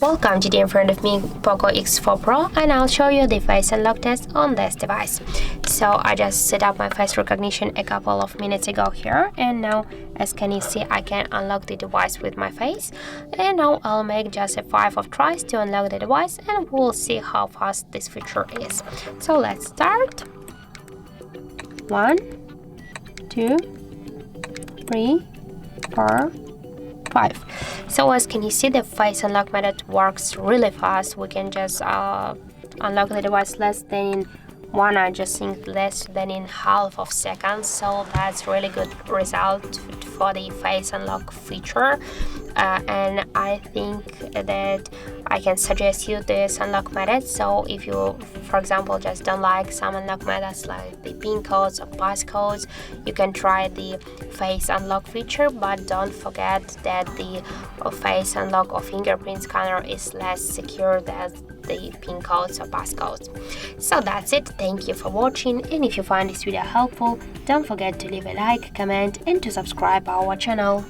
Welcome, today in front of me Poco X4 Pro, and I'll show you the face unlock test on this device. So I just set up my face recognition a couple of minutes ago here, and now as can you see I can unlock the device with my face. And now I'll make just 5 of tries to unlock the device, and we'll see how fast this feature is. So let's start. 1, 2, 3, 4, 5. So as can you see, the face unlock method works really fast. We can just unlock the device less than in 1 or just think less than in half of seconds. So that's really good result for the face unlock feature. And I think that I can suggest you this unlock method. So if you, for example, just don't like some unlock methods like the pin codes or passcodes, you can try the face unlock feature, but don't forget that the face unlock or fingerprint scanner is less secure than the pin codes or passcodes. So that's it. Thank you for watching, and if you find this video helpful, don't forget to leave a like, comment and to subscribe our channel.